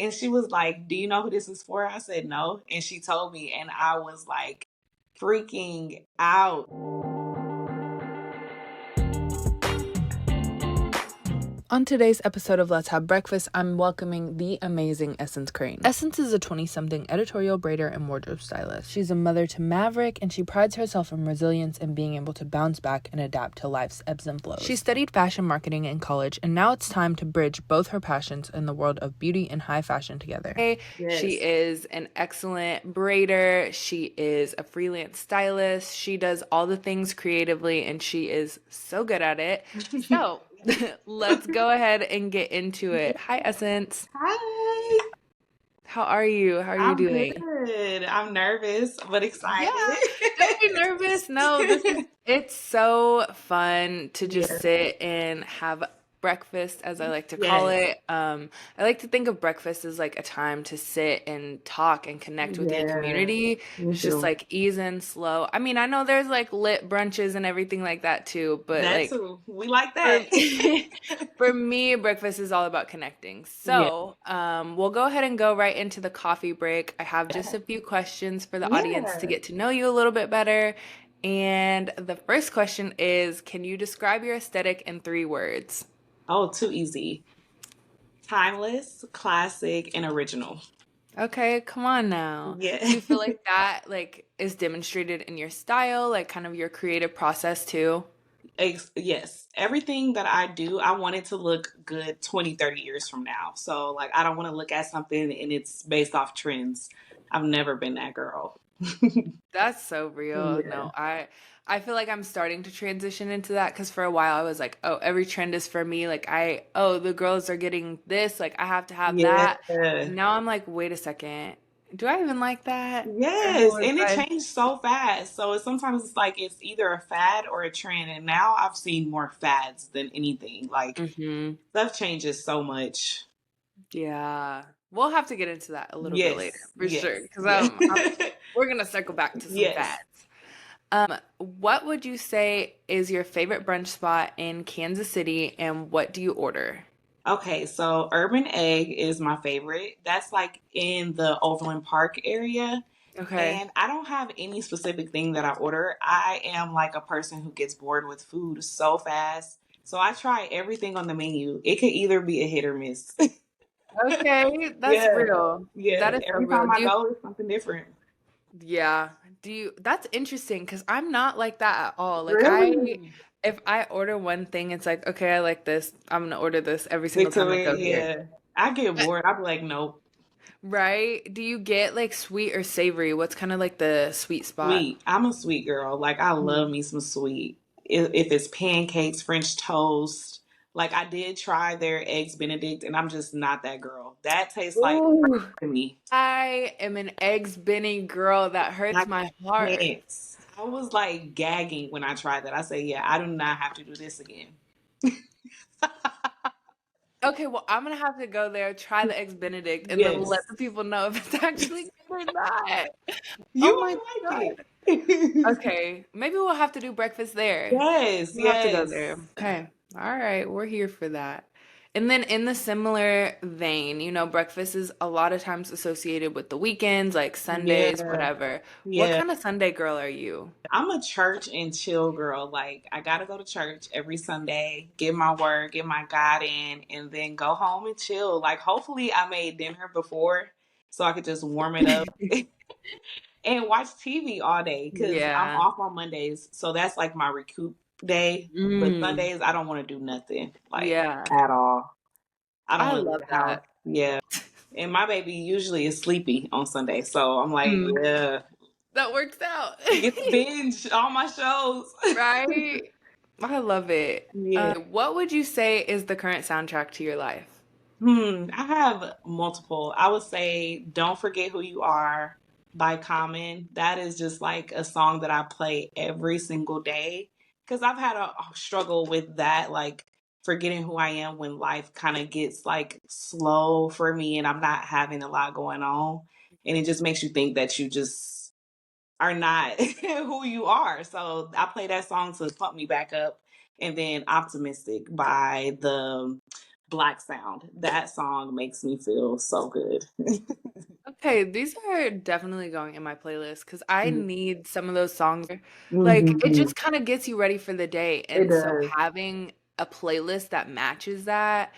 And she was like, do you know who this is for? I said, no. And she told me, and I was like freaking out. On today's episode of Let's Have Breakfast, I'm welcoming the amazing Essence Crain. Essence is a 20-something editorial braider and wardrobe stylist. She's a mother to Maverick, and she prides herself on resilience and being able to bounce back and adapt to life's ebbs and flows. She studied fashion marketing in college, and now it's time to bridge both her passions in the world of beauty and high fashion together. Yes. She is an excellent braider. She is a freelance stylist. She does all the things creatively, and she is so good at it. So let's go ahead and get into it. Hi, Essence. Hi. How are you? How are you doing? Good. I'm nervous, but excited. Yeah, don't be nervous. No, it's so fun to just sit and have breakfast, as I like to call it. I like to think of breakfast as like a time to sit and talk and connect with your community. It's just like ease and slow. I mean, I know there's like lit brunches and everything like that too, but That's like we like that. for me, breakfast is all about connecting. So we'll go ahead and go right into the coffee break. I have just a few questions for the audience to get to know you a little bit better. And the first question is, can you describe your aesthetic in 3 words? Oh, too easy. Timeless, classic, and original. Okay, come on now. Yeah. Do you feel like that like is demonstrated in your style, like kind of your creative process too? Yes. Everything that I do, I want it to look good 20, 30 years from now. So, like, I don't want to look at something and it's based off trends. I've never been that girl. That's so real. No, I feel like I'm starting to transition into that because for a while I was like, oh, every trend is for me. Like the girls are getting this, like I have to have that. And now I'm like, wait a second. Do I even like that? Yes, and it changed so fast. So sometimes it's like it's either a fad or a trend. And now I've seen more fads than anything. Like stuff changes so much. Yeah. We'll have to get into that a little bit later for sure. Because we're gonna circle back to some fads. What would you say is your favorite brunch spot in Kansas City, and what do you order? Okay, so Urban Egg is my favorite. That's like in the Overland Park area. Okay. And I don't have any specific thing that I order. I am like a person who gets bored with food so fast. So I try everything on the menu. It could either be a hit or miss. Okay, that's real. Yeah, That is every so real. time I go, it's something different. Yeah. That's interesting because I'm not like that at all. Like Really? if I order one thing, it's like, okay, I like this. I'm gonna order this every single time I go here. I get bored. I'll be like, nope. Right? Do you get like sweet or savory? What's kind of like the sweet spot? Sweet. I'm a sweet girl. Like I love me some sweet. If it's pancakes, French toast. Like I did try their eggs Benedict, and I'm just not that girl. That tastes like to me. I am an eggs Benny girl. That hurts my heart. I was like gagging when I tried that. I said, yeah, I do not have to do this again. Okay, well, I'm gonna have to go there, try the eggs Benedict, and then let the people know if it's actually good or not. You might like it. Okay, maybe we'll have to do breakfast there. Yes, we'll have to go there. Okay, all right, we're here for that. And then in the similar vein, breakfast is a lot of times associated with the weekends, like Sundays, whatever. What kind of Sunday girl are you? I'm a church and chill girl. Like, I got to go to church every Sunday, get my word, get my God in, and then go home and chill. Like, hopefully I made dinner before so I could just warm it up and watch TV all day because I'm off on Mondays. So that's like my recoup day. But Sundays, I don't want to do nothing, like, at all. I love that. Yeah. And my baby usually is sleepy on Sunday. So I'm like, yeah. That works out. Get to binge all my shows. Right? I love it. Yeah. What would you say is the current soundtrack to your life? I have multiple. I would say Don't Forget Who You Are by Common. That is just like a song that I play every single day. Because I've had a struggle with that, like forgetting who I am when life kind of gets like slow for me and I'm not having a lot going on. And it just makes you think that you just are not who you are. So I play that song to pump me back up. And then Optimistic by the Black Sound. That song makes me feel so good. Okay, these are definitely going in my playlist because I need some of those songs. Like, it Hmm. just kind of gets you ready for the day. It And so does. having a playlist that matches that,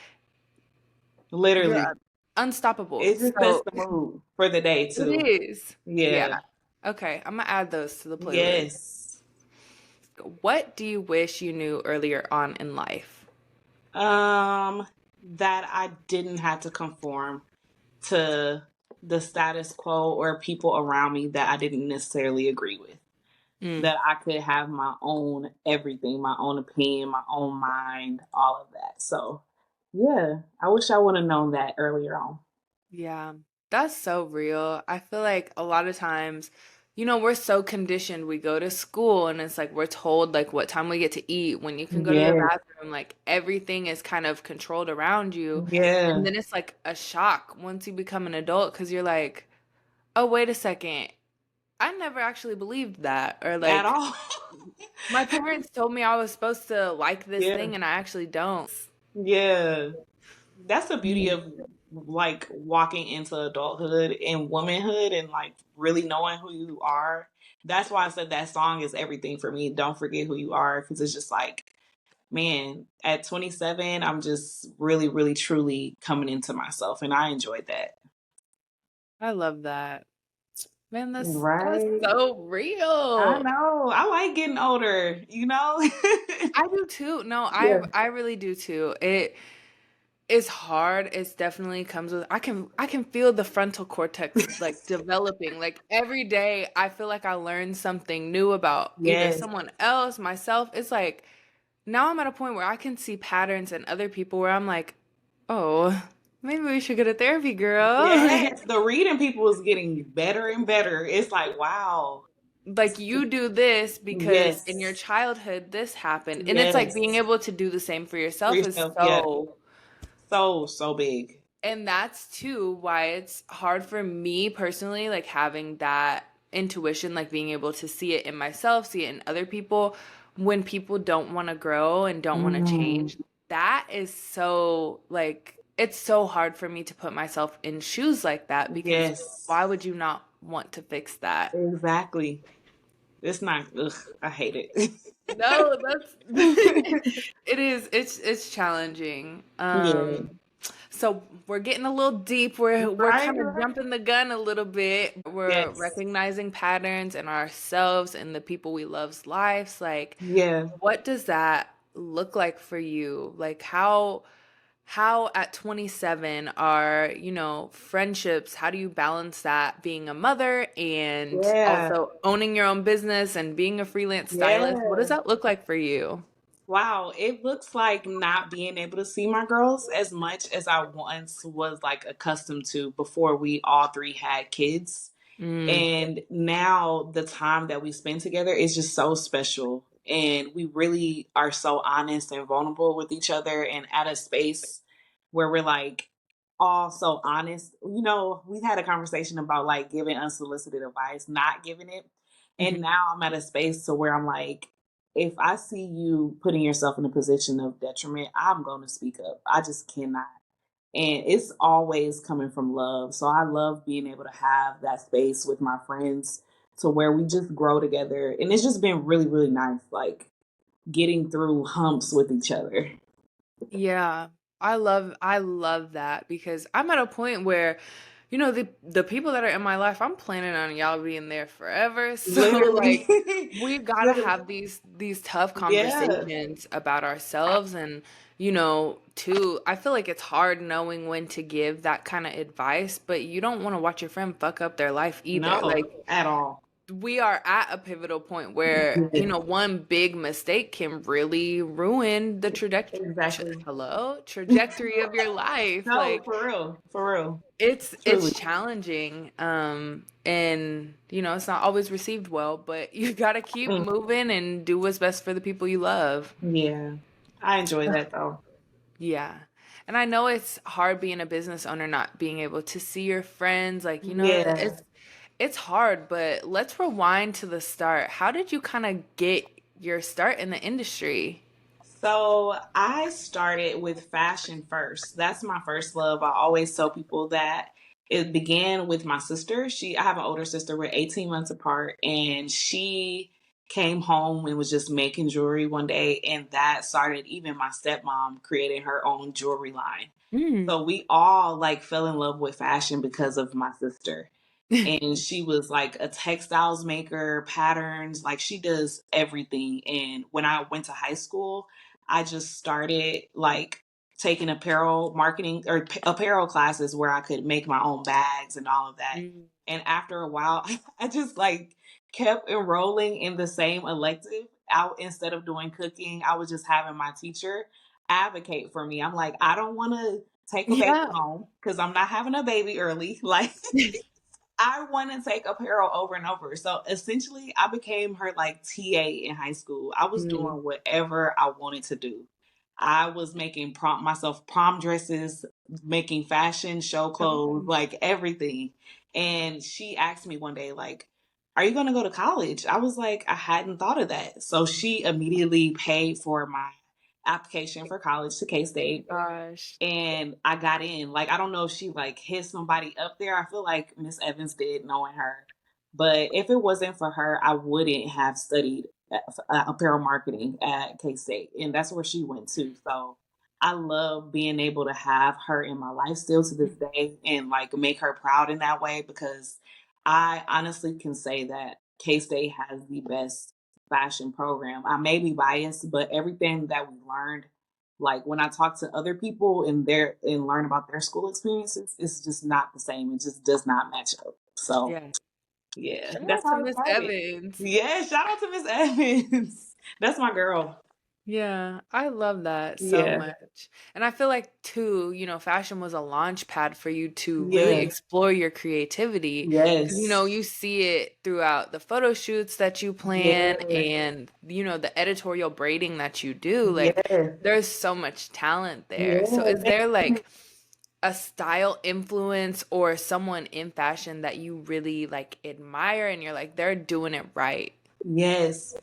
you're Literally. unstoppable. It just sets So the mood for the day it too. is. Yeah. Yeah. Okay, I'm gonna add those to the playlist. Yes. What do you wish you knew earlier on in life? Um, that I didn't have to conform to the status quo or people around me that I didn't necessarily agree with. Mm, That I could have my own everything, my own opinion, my own mind, all of that. So, yeah, I wish I would have known that earlier on. yeah, that's so real. I feel like a lot of times, we're so conditioned. We go to school and it's like we're told like what time we get to eat, when you can go to the Yes. bathroom, like everything is kind of controlled around you. And Yeah. then it's like a shock once you become an adult because you're like, oh, wait a second. I never actually believed that. Or At like, all. my parents told me I was supposed to like this Yeah. thing and I actually don't. Yeah. That's the beauty Mm. of like walking into adulthood and womanhood and like really knowing who you are. That's why I said that song is everything for me. Don't forget who you are, because it's just like, man, at 27, I'm just really, really, truly coming into myself, and I enjoyed that. I love that. Man, that's Right. so I real. know. I like getting older, you know? I do too. No, I Yeah. I really do too. It is hard. It's definitely comes with I can feel the frontal cortex like developing. Like every day I feel like I learn something new about either Yes. someone else, myself. It's like now I'm at a point where I can see patterns in other people where I'm like, "Oh, maybe we should go to therapy, girl." Yes. The reading people is getting better and better. It's like, wow. Like you do this because in your Yes. childhood this happened. And it's like being Yes. able to do the same for For yourself is yourself. Yeah. so. So, so big. And that's too why it's hard for me personally, like having that intuition, like being able to see it in myself, see it in other people. When people don't want to grow and don't want to Mm. change, that is so like it's so hard for me to put myself in shoes like that because Yes. why would you not want to fix that? Exactly. It's not, ugh, I hate it. No, that's it is. It's challenging. Yeah. So we're getting a little deep. We're Right, kind of right. jumping the gun a little bit. We're Yes. recognizing patterns in ourselves and the people we love's lives. Like, Yeah. what does that look like for you? Like how at 27 are, friendships, how do you balance that being a mother and Yeah. also owning your own business and being a freelance stylist? What does Yeah. that look like for you? Wow. It looks like not being able to see my girls as much as I once was like accustomed to before we all three had kids. Mm, And now the time that we spend together is just so special. And we really are so honest and vulnerable with each other and at a space where we're like all so honest. We had a conversation about like giving unsolicited advice, not giving it. And mhm. now I'm at a space to where I'm like, if I see you putting yourself in a position of detriment, I'm going to speak up. I just cannot. And it's always coming from love. So I love being able to have that space with my friends to where we just grow together. And it's just been really, really nice, like getting through humps with each other. Yeah. I love that because I'm at a point where the people that are in my life, I'm planning on y'all being there forever. So Literally. like we've got to Literally. have these tough Yeah. conversations about ourselves and too, I feel like it's hard knowing when to give that kind of advice, but you don't want to watch your friend fuck up their life either. No, Like at all. we are at a pivotal point where, Yes. one big mistake can really ruin the Exactly. trajectory of your life. No, Like for real. For real. it's Truly. challenging. And it's not always received well, but you got to keep Mm. moving and do what's best for the people you love. Yeah. I enjoy that though. Yeah. And I know it's hard being a business owner, not being able to see your friends. Like, Yeah. it's hard, but let's rewind to the start. How did you kind of get your start in the industry? So I started with fashion first. That's my first love. I always tell people that it began with my sister. I have an older sister. We're 18 months apart, and she came home and was just making jewelry one day, and that started even my stepmom creating her own jewelry line. Mm. So we all like fell in love with fashion because of my sister. And she was like a textiles maker, patterns, like she does everything. And when I went to high school, I just started like taking apparel marketing or apparel classes where I could make my own bags and all of that. Mm. And after a while, I just like kept enrolling in the same elective. Out instead of doing cooking, I was just having my teacher advocate for me. I'm like, I don't want to take a baby Yeah. home because I'm not having a baby early. Like I want to take apparel over and over. So essentially, I became her like TA in high school. I was Mm. doing whatever I wanted to do. I was making prom dresses, making fashion show clothes, Oh. like everything. And she asked me one day, like, "Are you going to go to college?" I was like, I hadn't thought of that. So she immediately paid for my application for college to K State Gosh. and I got in. Like I don't know if she like hit somebody up there. I feel like Miss Evans did, knowing her. But if it wasn't for her, I wouldn't have studied apparel marketing at K State, and that's where she went to. So I love being able to have her in my life still to this day, and like make her proud in that way because I honestly can say that K State has the best fashion program. I may be biased, but everything that we learned like when I talk to other people and learn about their school experiences, it's just not the same. It just does not match up. So Yeah. yeah, Shout that's out to how it Miss started. Evans. Yeah, shout out to Miss Evans. That's my girl. Yeah, I love that so Yeah. much. And I feel like too, fashion was a launch pad for you to really Yeah. explore your creativity. Because, Yes. you see it throughout the photo shoots that you plan Yeah. and, the editorial braiding that you do. Like, Yeah. there's so much talent there. So is Yeah. there like a style influence or someone in fashion that you really like admire and you're like, they're doing it right? Yes.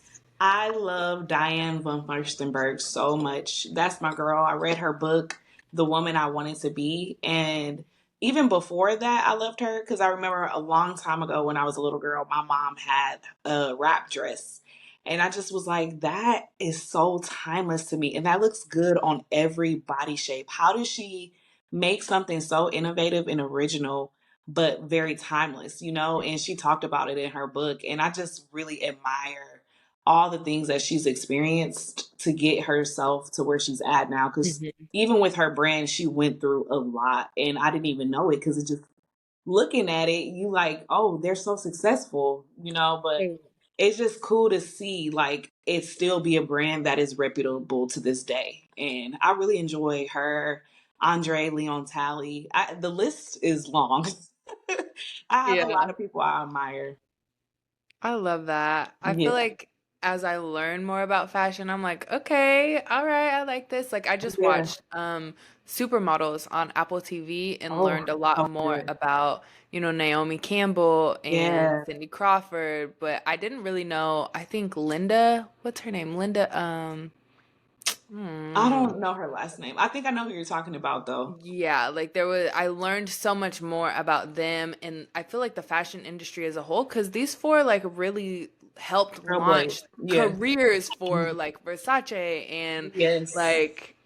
I love Diane von Furstenberg so much. That's my girl. I read her book, The Woman I Wanted to Be. And even before that, I loved her because I remember a long time ago when I was a little girl, my mom had a wrap dress. And I just was like, that is so timeless to me. And that looks good on every body shape. How does she make something so innovative and original? But very timeless, and she talked about it in her book. And I just really admire all the things that she's experienced to get herself to where she's at now. Because Mhm. even with her brand, she went through a lot. And I didn't even know it because it just looking at it, you like, oh, they're so successful, but Right. it's just cool to see like it still be a brand that is reputable to this day. And I really enjoy her, Andre Leon Talley. The list is long. I have a lot Yeah. of people I admire. I love that. I feel Yeah. like as I learn more about fashion, I'm like, okay, all right, I like this. Like I just Yeah. watched Supermodels on Apple TV and Oh, learned a lot so more good. about, Naomi Campbell and Yeah. Cindy Crawford, but I didn't really know, I think Linda, what's her name? Linda, I hmm. don't know her last name. I think I know who you're talking about though. Yeah, like I learned so much more about them, and I feel like the fashion industry as a whole, because these four like really helped Trailblaze. launch Yeah. careers for like Versace and Yes. like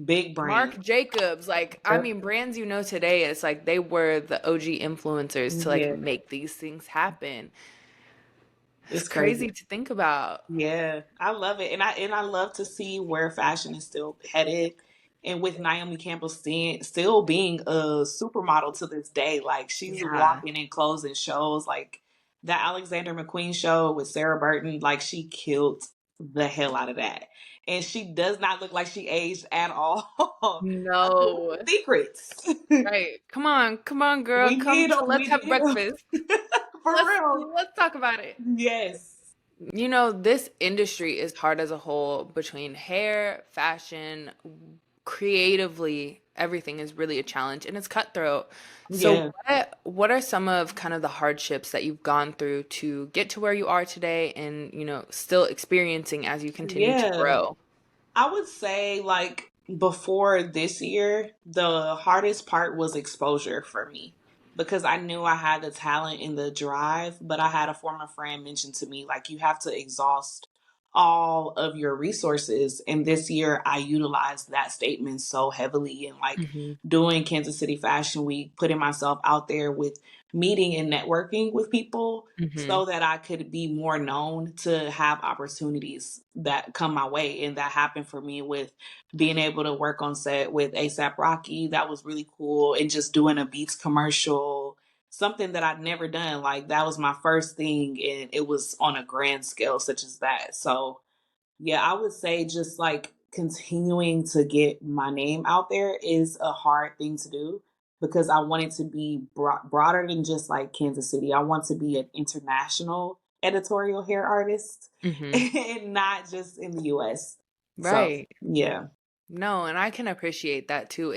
Big brand. Marc Jacobs. Like, I Yep. mean, brands today, it's like they were the OG influencers to like Yeah. make these things happen. It's It's crazy. crazy to think about. Yeah, I love it, and I love to see where fashion is still headed, and with Naomi Campbell still being a supermodel to this day. Like she's Yeah. walking in clothes and shows, like the Alexander McQueen show with Sarah Burton. Like she killed the hell out of that, and she does not look like she aged at all. No. Secrets. Right. Come on, girl. We Come need to them. Let's We Have need them Breakfast. for real. Let's talk about it. Yes. This industry is hard as a whole between hair, fashion, creatively, everything is really a challenge and it's cutthroat. So Yeah. what are some of kind of the hardships that you've gone through to get to where you are today and, still experiencing as you continue to Yeah. grow? I would say like before this year, the hardest part was exposure for me because I knew I had the talent and the drive, but I had a former friend mention to me like you have to exhaust all of your resources. And this year I utilized that statement so heavily in like Mm-hmm. doing Kansas City Fashion Week, putting myself out there with meeting and networking with people Mm-hmm. so that I could be more known to have opportunities that come my way. And that happened for me with being able to work on set with ASAP Rocky. That was really cool. And just doing a Beats commercial, something that I'd never done. Like that was my first thing. And it was on a grand scale such as that. So yeah, I would say just like continuing to get my name out there is a hard thing to do because I want it to be broader than just like Kansas City. I want to be an international editorial hair artist Mm-hmm. and not just in the US. So, Right. yeah. No, and I can appreciate that too.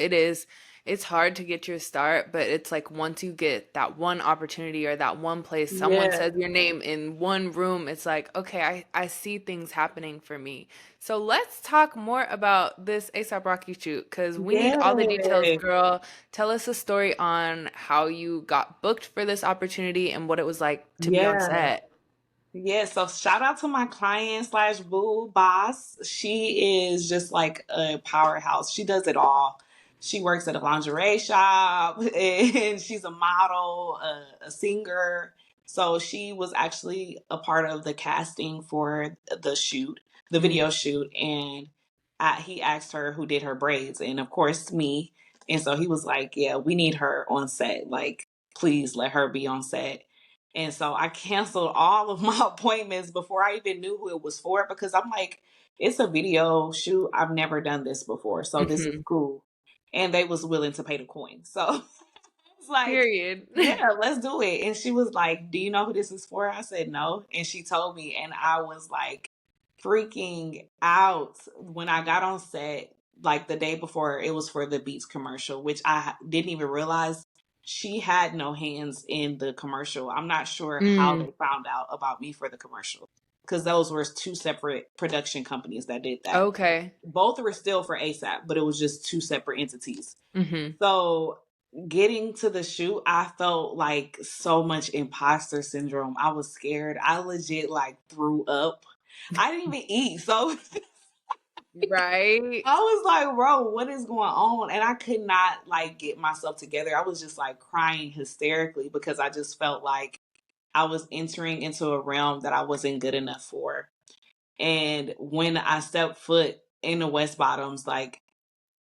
It's hard to get your start, but it's like once you get that one opportunity or that one place, someone Yeah. says your name in one room, it's like, okay, I see things happening for me. So let's talk more about this ASAP Rocky shoot because we need all the details, Yeah. girl. Tell us a story on how you got booked for this opportunity and what it was like to be on Yeah. set. Yeah, so shout out to my client slash boo boss. She is just like a powerhouse. She does it all. She works at a lingerie shop and she's a model, a singer. So she was actually a part of the casting for the shoot, the Mm, video shoot. And he asked her who did her braids, and of course, me. And so he was like, yeah, we need her on set. Like, please let her be on set. And so I canceled all of my appointments before I even knew who it was for because I'm like, it's a video shoot. I've never done this before. So this is mhm. cool. And they was willing to pay the coin. So it's like, Period. yeah, let's do it. And she was like, do you know who this is for? I said no. And she told me, and I was like freaking out when I got on set. Like the day before, it was for the Beats commercial, which I didn't even realize she had no hands in the commercial. I'm not sure how Mm, they found out about me for the commercial because those were two separate production companies that did that. okay. Both were still for ASAP, but it was just two separate entities. Hmm. So getting to the shoot, I felt like so much imposter syndrome. I was scared. I legit like threw up. I didn't even eat. So Right. I was like, bro, what is going on? And I could not like get myself together. I was just like crying hysterically because I just felt like I was entering into a realm that I wasn't good enough for. And when I stepped foot in the West Bottoms, like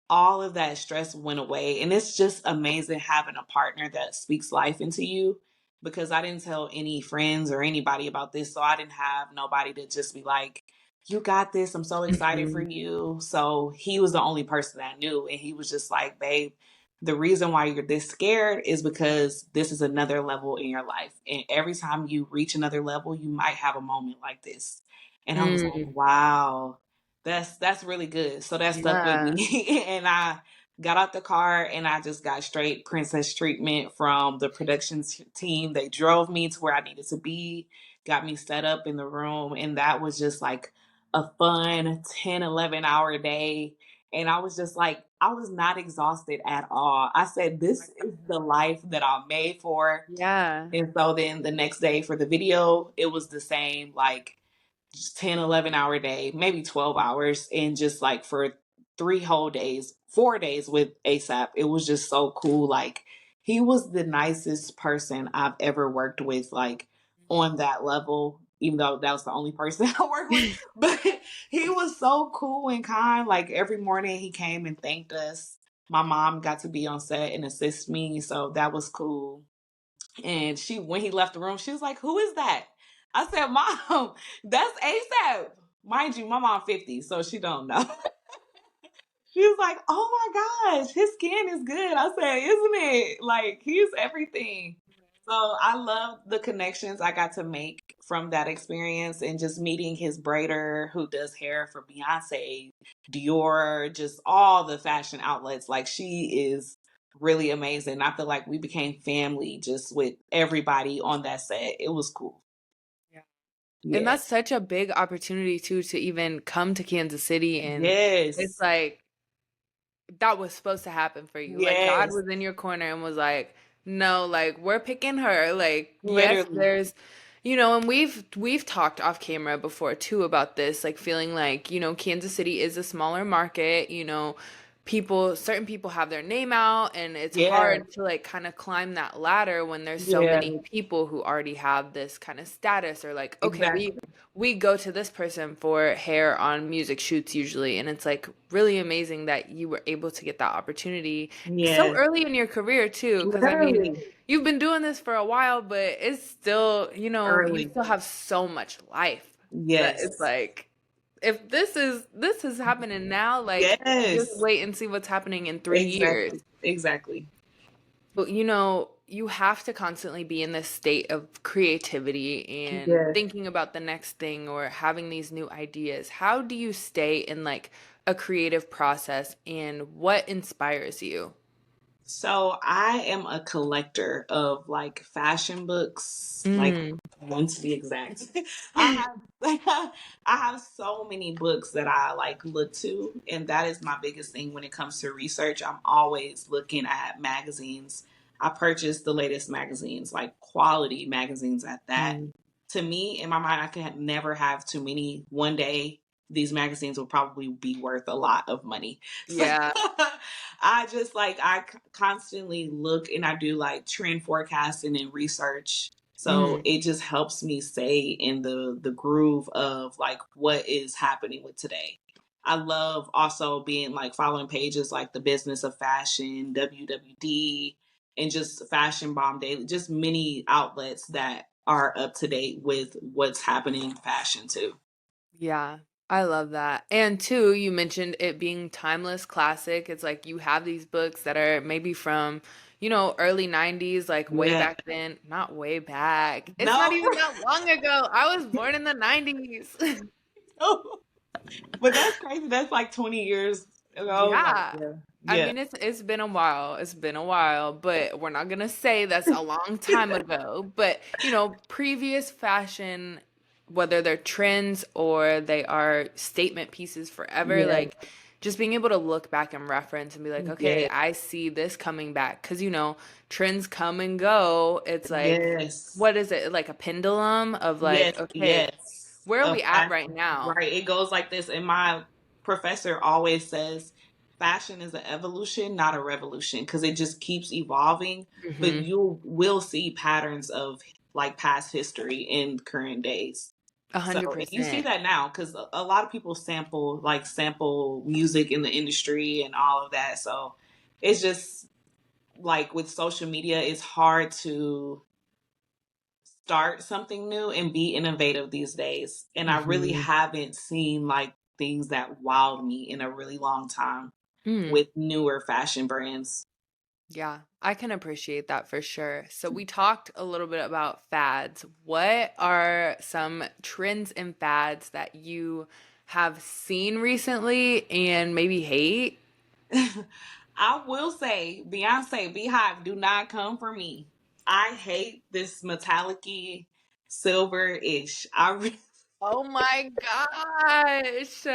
all of that stress went away. And it's just amazing having a partner that speaks life into you because I didn't tell any friends or anybody about this. So I didn't have nobody to just be like, you got this. I'm so excited for Mhm. you. So he was the only person that knew. And he was just like, babe, the reason why you're this scared is because this is another level in your life. And every time you reach another level, you might have a moment like this. And I was like, Mm, wow, that's really good. So that stuck with yeah. me. And I got out the car and I just got straight princess treatment from the production team. They drove me to where I needed to be, got me set up in the room. And that was just like a fun 10, 11 hour day. And I was just like, I was not exhausted at all. I said, this is the life that I'm made for. Yeah. And so then the next day for the video, it was the same, like just 10, 11 hour day, maybe 12 hours. And just like for 3 whole days, 4 days with ASAP, it was just so cool. Like he was the nicest person I've ever worked with, like on that level, even though that was the only person I worked with. But he was so cool and kind. Like every morning he came and thanked us. My mom got to be on set and assist me. So that was cool. And when he left the room, she was like, "Who is that?" I said, "Mom, that's ASAP." Mind you, my mom 50, so she don't know. She was like, "Oh my gosh, his skin is good." I said, "Isn't it? Like he's everything." So I love the connections I got to make from that experience and just meeting his braider who does hair for Beyonce, Dior, just all the fashion outlets. Like she is really amazing. I feel like we became family just with everybody on that set. It was cool. Yeah. And Yeah. that's such a big opportunity too to even come to Kansas City, and it's Yes. like that was supposed to happen for you. Like God Yes. was in your corner and was like, "No, like we're picking her." Like, yes, Literally. there's and we've talked off camera before too about this, like feeling like, Kansas City is a smaller market, certain people have their name out, and it's Yeah. hard to like kind of climb that ladder when there's so Yeah. many people who already have this kind of status, or like, okay, we Exactly. we go to this person for hair on music shoots usually, and it's like really amazing that you were able to get that opportunity so Yeah. early in your career too, because I mean, Literally. you've been doing this for a while, but it's still, you Early. still have so much life that it's Yes. like, if this is happening now, like just Yes. wait and see what's happening in 3 years. Exactly. Exactly. But you have to constantly be in this state of creativity and Yeah. thinking about the next thing or having these new ideas. How do you stay in like a creative process, and what inspires you? So I am a collector of like fashion books, like Mm. one to be exact. I have I have so many books that I like look to, and that is my biggest thing when it comes to research. I'm always looking at magazines. I purchase the latest magazines, like quality magazines at that. Mm. To me, in my mind, I can never have too many. One day, these magazines will probably be worth a lot of money. So Yeah. I just like constantly look and I do like trend forecasting and research. So Mm. it just helps me stay in the groove of like what is happening with today. I love also being like following pages like the Business of Fashion, WWD, and just Fashion Bomb Daily, just many outlets that are up to date with what's happening in fashion too. Yeah, I love that. And two, you mentioned it being timeless classic. It's like you have these books that are maybe from, early 90s, like way Yeah. back then. Not way back. It's not No. even that long ago. I was born in the 90s. But that's crazy. That's like 20 years ago. Like, Yeah. yeah. I Yeah. mean, it's been a while. It's been a while, but we're not gonna say that's a long time ago. But, previous fashion, whether they're trends or they are statement pieces forever, Yeah. like just being able to look back and reference and be like, okay, Yeah. I see this coming back. Because, trends come and go. It's like, Yes. what is it? Like a pendulum of Yes. like, okay, Yes. where are Of we at fashion. right now? Right. It goes like this. And my professor always says fashion is an evolution, not a revolution, because it just keeps evolving. But Mm-hmm. you will see patterns of like past history in current days. a So hundred and you see percent. that now because a lot of people sample music in the industry and all of that. So it's just like with social media, it's hard to start something new and be innovative these days. And I really Mm-hmm. haven't seen like things that wowed me in a really long time with newer fashion brands. Yeah, I can appreciate that for sure. So we talked a little bit about fads. What are some trends and fads that you have seen recently and maybe hate? I will say, Beyonce, Beehive, do not come for me. I hate this metallic silver ish. Oh my gosh.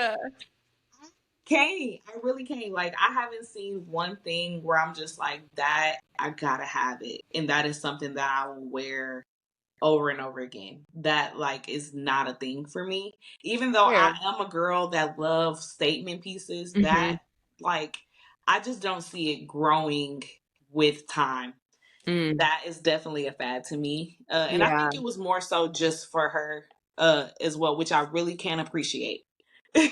Can't. I really can't. Like, I haven't seen one thing where I'm just like, that, I gotta have it. And that is something that I will wear over and over again. That, like, is not a thing for me. Even though I Fair. am a girl that loves statement pieces, Mm-hmm. that, like, I just don't see it growing with time. Mm. That is definitely a fad to me. And I Yeah. think it was more so just for her as well, which I really can appreciate.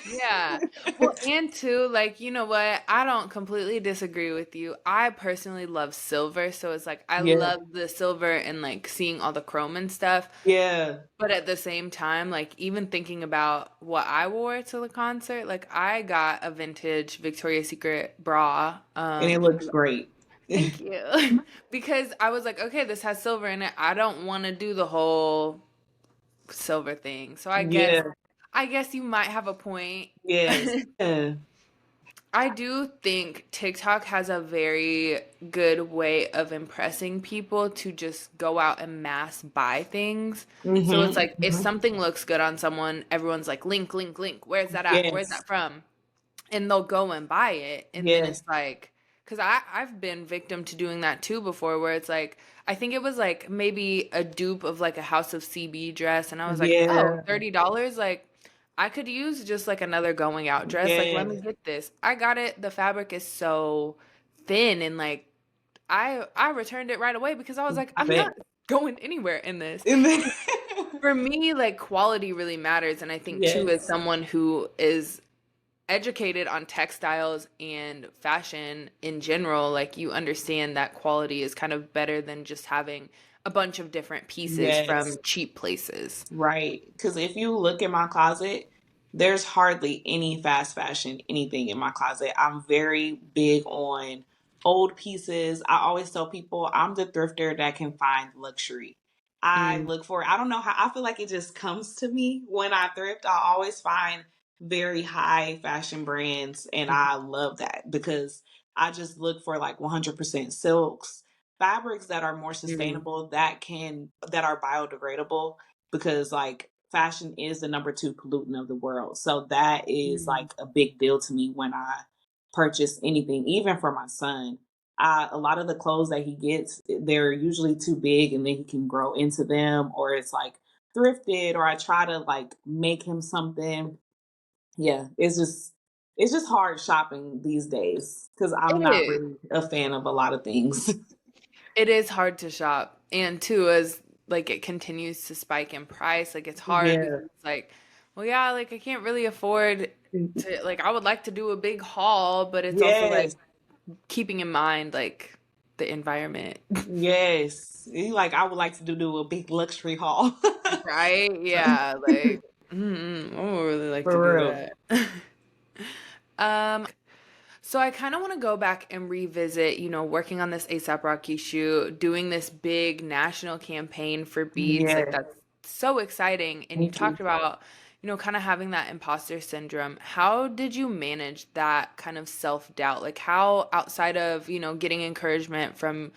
Yeah. Well, and too, like, you know what? I don't completely disagree with you. I personally love silver, so it's like I Yeah. love the silver and like seeing all the chrome and stuff. Yeah. But at the same time, like even thinking about what I wore to the concert, like I got a vintage Victoria's Secret bra. And it looks great. Thank you. Because I was like, okay, this has silver in it. I don't want to do the whole silver thing. So I guess Yeah. I guess you might have a point. Yes. Yeah. I do think TikTok has a very good way of impressing people to just go out and mass buy things. So it's Mm-hmm. like if something looks good on someone, everyone's like, link, link, link. Where's that at? Where's Yes. that from? And they'll go and buy it. And then Yes. it's like, because I've been victim to doing that too before, where it's like, I think it was like maybe a dupe of like a House of CB dress. And I was like, oh, Yeah. $30? Like, I could use just like another going out dress. Like, let me Yes. get this. I got it. The fabric is so thin and like I returned it right away because I was like, I I'm not bet. going anywhere in this. And then- For me, like quality really matters. And I think too, as yes. someone who is educated on textiles and fashion in general, like you understand that quality is kind of better than just having a bunch of different pieces from Yes. cheap places. Right. Because if you look in my closet, there's hardly any fast fashion, anything in my closet. I'm very big on old pieces. I always tell people I'm the thrifter that can find luxury. I Mm, look for, I don't know how, I feel like it just comes to me when I thrift. I always find very high fashion brands, and mhm, I love that because I just look for like 100% silks, fabrics that are more mm, sustainable, that are biodegradable, because like fashion is the number two pollutant of the world. So that is mm, like a big deal to me when I purchase anything, even for my son. A lot of the clothes that he gets, they're usually too big and then he can grow into them, or it's like thrifted, or I try to like make him something. Yeah, it's just hard shopping these days because It I'm not is. really a fan of a lot of things. It is hard to shop. And too, as like it continues to spike in price, like it's hard because Yeah. it's like, well, yeah, like I can't really afford to, like, I would like to do a big haul, but it's also like Yes. keeping in mind like the environment. Yes. Like I would like to do a big luxury haul. Right? Yeah, like I would really like to For do real. that. So I kind of want to go back and revisit, working on this ASAP Rocky shoot, doing this big national campaign for beads. Like Yes. that's so exciting. And you Thank you. talked about, kind of having that imposter syndrome. How did you manage that kind of self-doubt? Like how outside of, getting encouragement from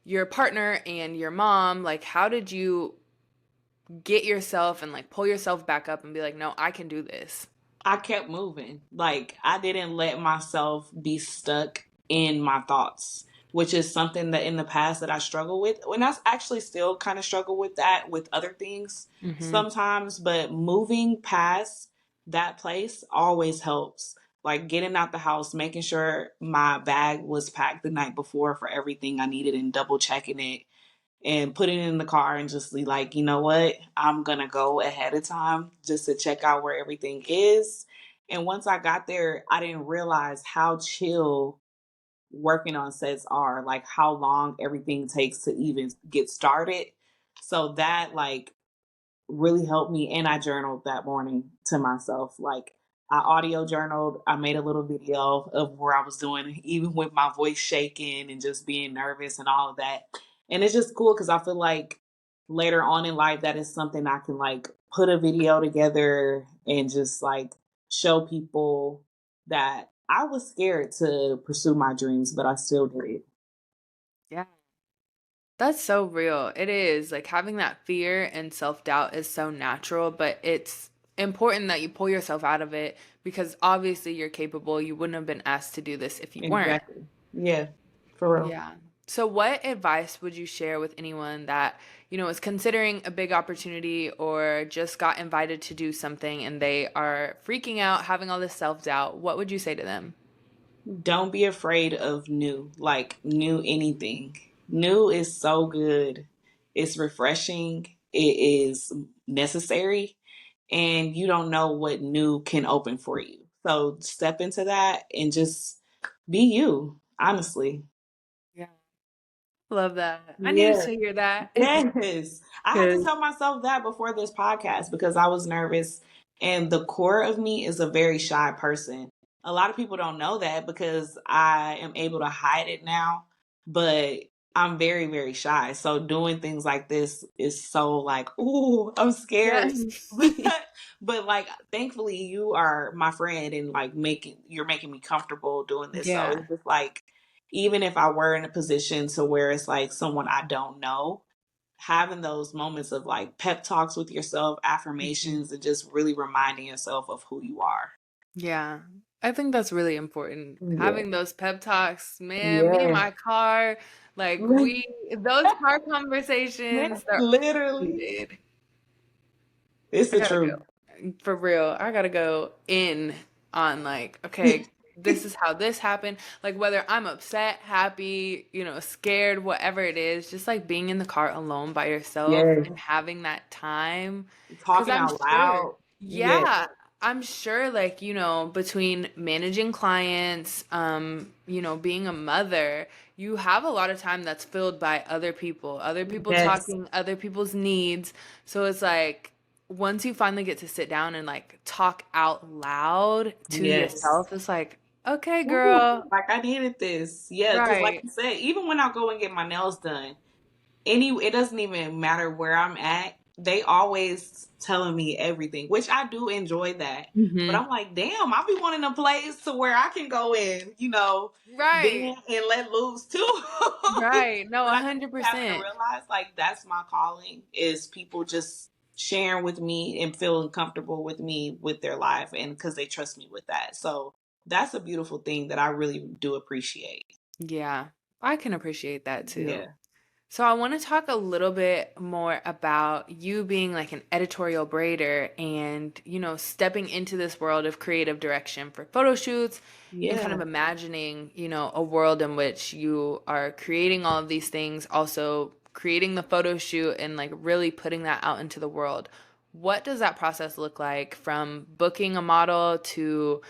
your partner and your mom, like how did you get yourself and like pull yourself back up and be like, no, I can do this. I kept moving. Like I didn't let myself be stuck in my thoughts, which is something that in the past that I struggle with. And I actually still kind of struggle with that with other things Mm-hmm. sometimes, but moving past that place always helps. Like getting out the house, making sure my bag was packed the night before for everything I needed and double checking it and putting it in the car and just be like, you know what? I'm gonna go ahead of time just to check out where everything is. And once I got there, I didn't realize how chill working on sets are, like how long everything takes to even get started. So that like really helped me. And I journaled that morning to myself. Like I audio journaled, I made a little video of where I was doing, even with my voice shaking and just being nervous and all of that. And it's just cool because I feel like later on in life, that is something I can like put a video together and just like show people that I was scared to pursue my dreams, but I still did it. Yeah. That's so real. It is. Like having that fear and self-doubt is so natural, but it's important that you pull yourself out of it because obviously you're capable. You wouldn't have been asked to do this if you weren't. Exactly. Yeah, for real. Yeah. So what advice would you share with anyone that, is considering a big opportunity or just got invited to do something and they are freaking out, having all this self-doubt? What would you say to them? Don't be afraid of new, like new anything. New is so good. It's refreshing. It is necessary. And you don't know what new can open for you. So step into that and just be you, honestly. Yeah. Love that. I needed Yeah. to hear that. Yes. I had to 'Cause tell myself that before this podcast because I was nervous. And the core of me is a very shy person. A lot of people don't know that because I am able to hide it now. But I'm very, very shy. So doing things like this is so like, ooh, I'm Yeah. scared. But like thankfully you are my friend and like you're making me comfortable doing this. So Yeah. it's just like even if I were in a position to where it's like someone I don't know, having those moments of like pep talks with yourself, Mhm. affirmations, and just really reminding yourself of who you are. Yeah. I think that's really important. Yeah. Having those pep talks, man, me and Yeah. my car, like those car conversations, they're Literally. needed. It's I the gotta truth. go. For real, I gotta go in on like, okay, this is how this happened. Like whether I'm upset, happy, scared, whatever it is, just like being in the car alone by yourself Yes. and having that time. Because Talking I'm out sure, loud. Yes. yeah, I'm sure like, between managing clients, being a mother, you have a lot of time that's filled by other people Yes. talking, other people's needs. So it's like, once you finally get to sit down and like talk out loud to Yes. yourself, it's like, okay, Ooh, girl, like I needed this. Yeah, because like right. you said, even when I go and get my nails done, it doesn't even matter where I'm at. They always telling me everything, which I do enjoy that. But Hmm. I'm like, damn, I be wanting a place to where I can go in, Right. then and let loose too. Right. No, But I think having to 100%. realize like that's my calling is people just sharing with me and feeling comfortable with me with their life and because they trust me with that. So that's a beautiful thing that I really do appreciate. Yeah, I can appreciate that too. Yeah. So I want to talk a little bit more about you being like an editorial braider and, stepping into this world of creative direction for photo shoots and kind of Yeah. imagining, a world in which you are creating all of these things, also creating the photo shoot and like really putting that out into the world. What does that process look like from booking a model to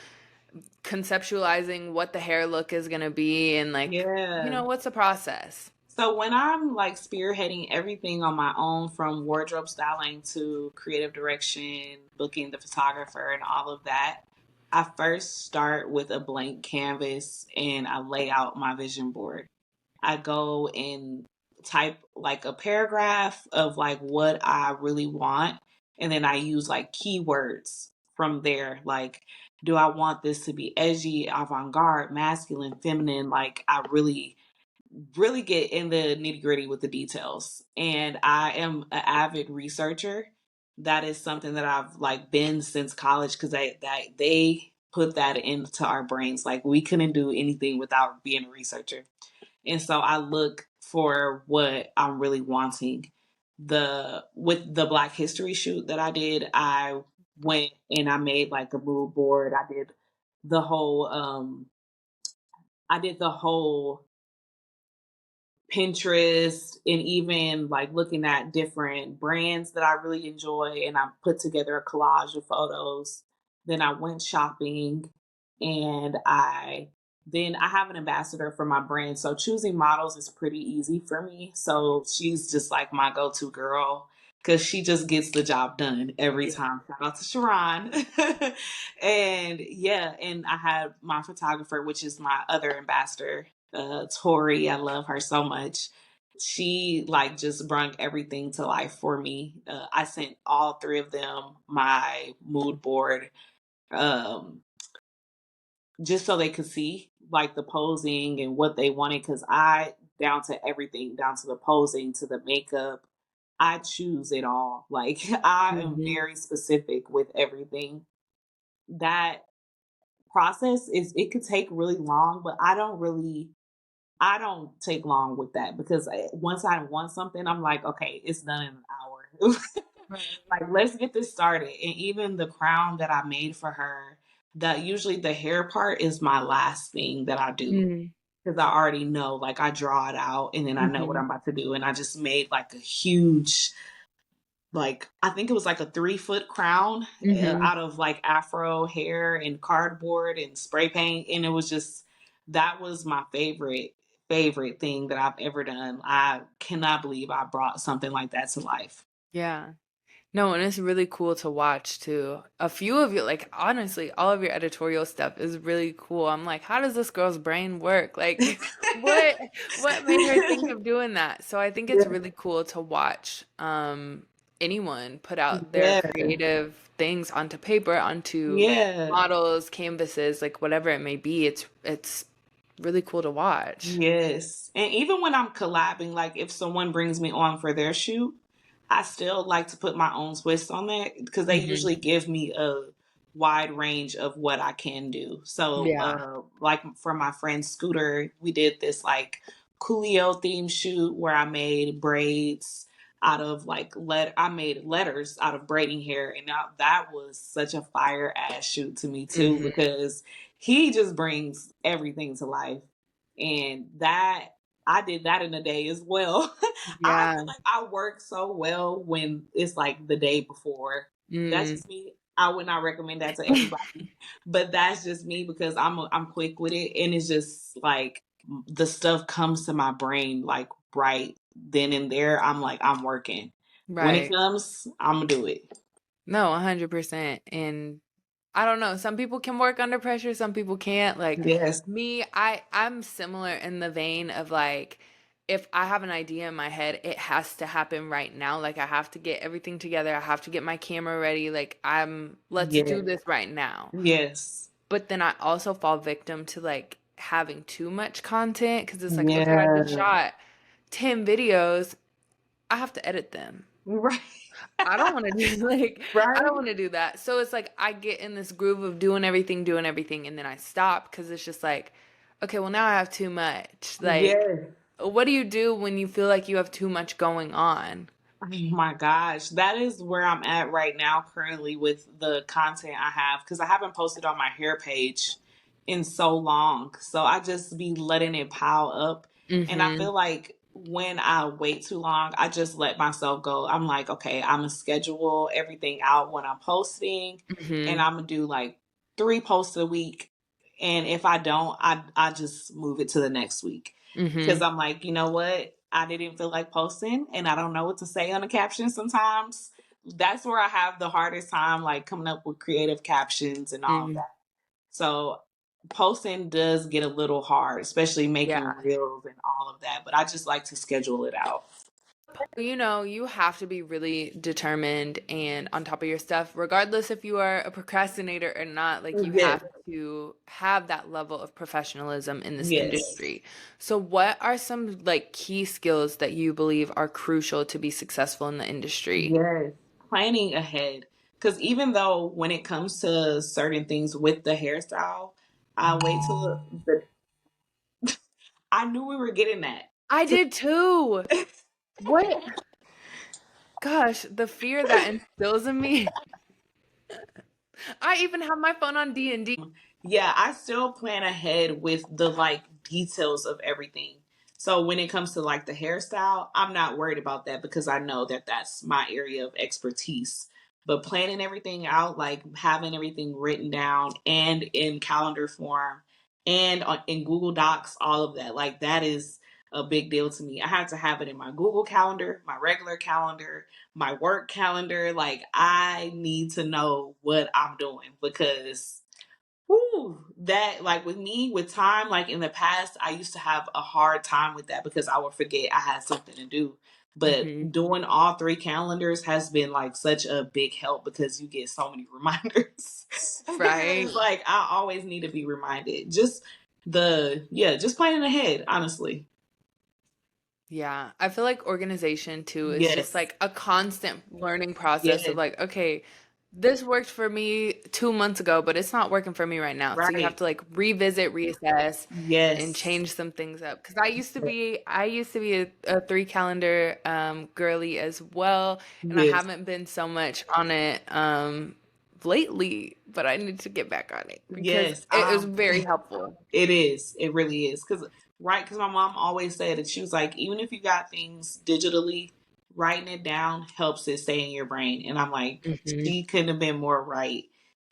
conceptualizing what the hair look is going to be and like, Yeah. what's the process? So when I'm like spearheading everything on my own from wardrobe styling to creative direction, booking the photographer and all of that, I first start with a blank canvas and I lay out my vision board. I go and type like a paragraph of like what I really want and then I use like keywords from there like do I want this to be edgy, avant-garde, masculine, feminine? Like I really get in the nitty gritty with the details. And I am an avid researcher. That is something that I've like been since college because they put that into our brains. Like we couldn't do anything without being a researcher. And so I look for what I'm really wanting. With the Black History shoot that I did, I went and I made like a mood board. The whole I did the whole Pinterest and even like looking at different brands that I really enjoy. And I put together a collage of photos. Then I went shopping and I have an ambassador for my brand. So choosing models is pretty easy for me. So she's just like my go to girl because she just gets the job done every Yeah. time. Shout out to Sharon. And yeah, and I have my photographer, which is my other ambassador, Tori. I love her so much. She like just brought everything to life for me. I sent all three of them my mood board, um, just so they could see like the posing and what they wanted. Because I down to everything, down to the posing, to the makeup. I choose it all. Like I am Hmm. very specific with everything. That process is it could take really long, but I don't take long with that because once I want something, I'm like, okay, it's done in an hour. Right. Like, let's get this started. And even the crown that I made for her, that usually the hair part is my last thing that I do because I already know, like, I draw it out and then I know what Mm-hmm. I'm about to do. And I just made like a huge, like, I think it was like a 3 foot crown Hmm. out of like afro hair and cardboard and spray paint. And it was just, that was my favorite thing that I've ever done. I cannot believe I brought something like that to life. Yeah. No, and it's really cool to watch too. A few of you, like honestly, all of your editorial stuff is really cool. I'm like, how does this girl's brain work? Like, what what made her think of doing that? So I think it's Yeah. really cool to watch anyone put out their Yeah. creative things onto paper, onto Yeah. models, canvases, like whatever it may be. It's really cool to watch. Yes. And even when I'm collabing, like if someone brings me on for their shoot, I still like to put my own twist on that because they Hmm. usually give me a wide range of what I can do. So, Yeah. like for my friend Scooter, we did this like Coolio theme shoot where I made braids out of I made letters out of braiding hair, and that was such a fire ass shoot to me too Hmm. because he just brings everything to life, and that I did that in a day as well. I Yeah. feel like I work so well when it's like the day before. That's Mm. just me. I would not recommend that to everybody, but that's just me because I'm quick with it, and it's just like the stuff comes to my brain like right then and there. I'm like I'm working. When it Right. comes, I'm gonna do it. No, 100%. And I don't know, some people can work under pressure, some people can't. Like Yes, me, I'm similar in the vein of like if I have an idea in my head, it has to happen right now. Like I have to get everything together. I have to get my camera ready. Like let's do yes, this right now. yes, But then I also fall victim to like having too much content because it's like, okay, I just yeah, shot 10 videos. I have to edit them. right, I don't want to do like I don't right, want to do that. So it's like I get in this groove of doing everything, and then I stop because it's just like, okay, well now I have too much. Like, yes. what do you do when you feel like you have too much going on? Oh my gosh, that is where I'm at right now currently with the content I have because I haven't posted on my hair page in so long. So I just be letting it pile up. And I Mm-hmm. feel like when I wait too long, I just let myself go. I'm like, okay, I'm gonna schedule everything out when I'm posting, and Mm-hmm. I'm gonna do like 3 posts a week. And if I don't, I just move it to the next week because Mm-hmm. I'm like, you know what? I didn't feel like posting and I don't know what to say on the caption sometimes. That's where I have the hardest time, like coming up with creative captions and all of Mm-hmm. that. So posting does get a little hard, especially making Yeah. reels and all of that. But I just like to schedule it out. You know, you have to be really determined and on top of your stuff, regardless if you are a procrastinator or not. Like, you Yes. have to have that level of professionalism in this Yes. industry. So, what are some like key skills that you believe are crucial to be successful in the industry? Yes. Planning ahead. Because even though when it comes to certain things with the hairstyle, I wait till the. I knew we were getting that. I did too. What? Gosh, the fear that instills in me. I even have my phone on D&D. Yeah, I still plan ahead with the like details of everything. So when it comes to like the hairstyle, I'm not worried about that because I know that that's my area of expertise. But planning everything out, like having everything written down and in calendar form and in Google Docs, all of that, like that is a big deal to me. I have to have it in my Google calendar, my regular calendar, my work calendar. Like I need to know what I'm doing because whew, that like with me with time, like in the past, I used to have a hard time with that because I would forget I had something to do. But Hmm. doing all 3 calendars has been like such a big help because you get so many reminders. And Right? it's like I always need to be reminded. Just planning ahead, honestly. Yeah, I feel like organization too is just Yes. like a constant learning process of Yes. like, okay, this worked for me 2 months ago, but it's not working for me right now. So you have Right. to like revisit, reassess, and Yes. change some things up. Because I used to be a 3 calendar girly as well, and I Yes. haven't been so much on it lately, but I need to get back on it because Yes. it was very helpful. It is. It really is. Because my mom always said that she was like, even if you got things digitally, writing it down helps it stay in your brain. And I'm like, Hmm. she couldn't have been more right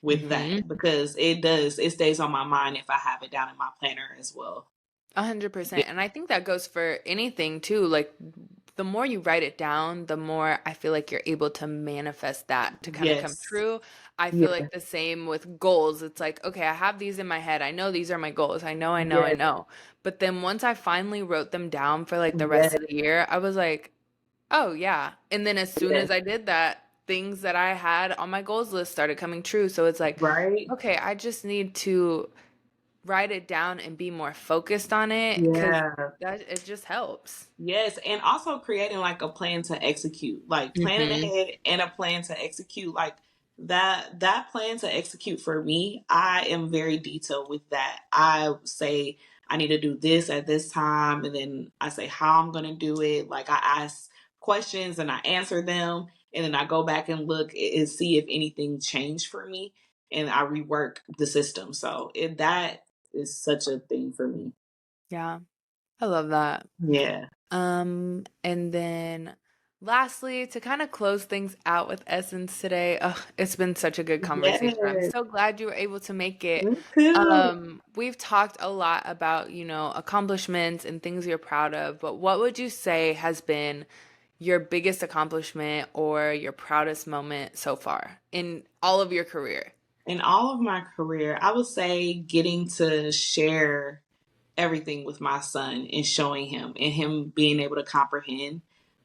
with Hmm. that because it does. It stays on my mind if I have it down in my planner as well. 100%. And I think that goes for anything too, like the more you write it down, the more I feel like you're able to manifest that to kind of come Yes. true. I feel Yeah. like the same with goals. It's like, okay, I have these in my head. I know these are my goals. I know, I know, I Yes. know. But then once I finally wrote them down for like the rest Yes. of the year, I was like, oh yeah. And then as soon Yes. as I did that, things that I had on my goals list started coming true. So it's like, Right? okay, I just need to write it down and be more focused on it because Yeah. that it just helps. Yes, and also creating like a plan to execute, like planning Hmm. ahead and a plan to execute, like that plan to execute for me, I am very detailed with that. I say I need to do this at this time, and then I say how I'm going to do it. Like I ask questions and I answer them, and then I go back and look and see if anything changed for me, and I rework the system. So that is such a thing for me. Yeah, I love that. Yeah. And then lastly, to kind of close things out with Essence today, it's been such a good conversation. I'm Yes. so glad you were able to make it. Me too. We've talked a lot about, accomplishments and things you're proud of, but what would you say has been your biggest accomplishment or your proudest moment so far in all of your career? In all of my career, I would say getting to share everything with my son and showing him and him being able to comprehend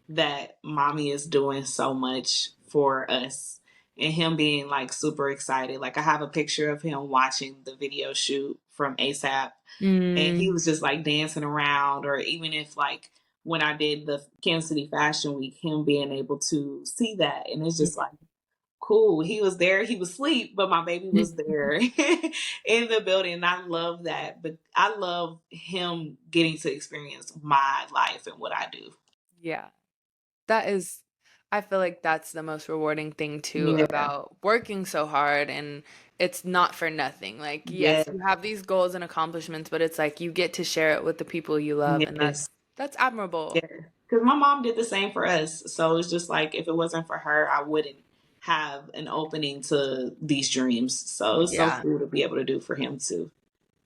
that mommy is doing so much for us and him being like super excited. Like I have a picture of him watching the video shoot from ASAP and he Mm, was just like dancing around, or even if like when I did the Kansas City Fashion Week, him being able to see that. And it's just like, cool. He was there. He was asleep, but my baby was there in the building. And I love that. But I love him getting to experience my life and what I do. yeah. That is, I feel like that's the most rewarding thing too Yeah. about working so hard and it's not for nothing. Like, yes, Yes. you have these goals and accomplishments, but it's like you get to share it with the people you love and Yes. that's admirable. Yeah. Because my mom did the same for us. So it's just like if it wasn't for her, I wouldn't have an opening to these dreams. So it's so Yeah. cool to be able to do for him too.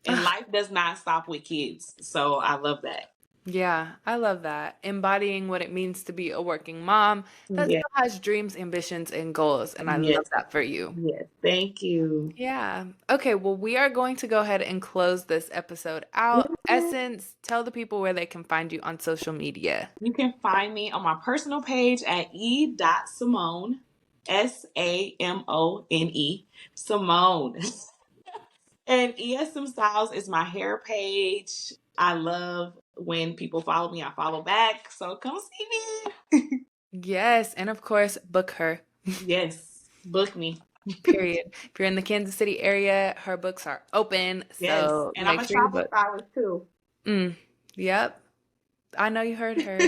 And life does not stop with kids. So I love that. Yeah, I love that. Embodying what it means to be a working mom that Yeah. still has dreams, ambitions, and goals. And I love Yes. that for you. Yes. Thank you. Yeah. Okay, well, we are going to go ahead and close this episode out. Essence, tell the people where they can find you on social media. You can find me on my personal page at e.samone, SAMONE, Simone. And e.samstyles is my hair page. I love when people follow me, I follow back. So come see me. Yes, and of course, book her. Yes, book me. Period. If you're in the Kansas City area, her books are open, Yes. so And I'm make a sure you travel book. stylist too. Mm, yep. I know you heard her.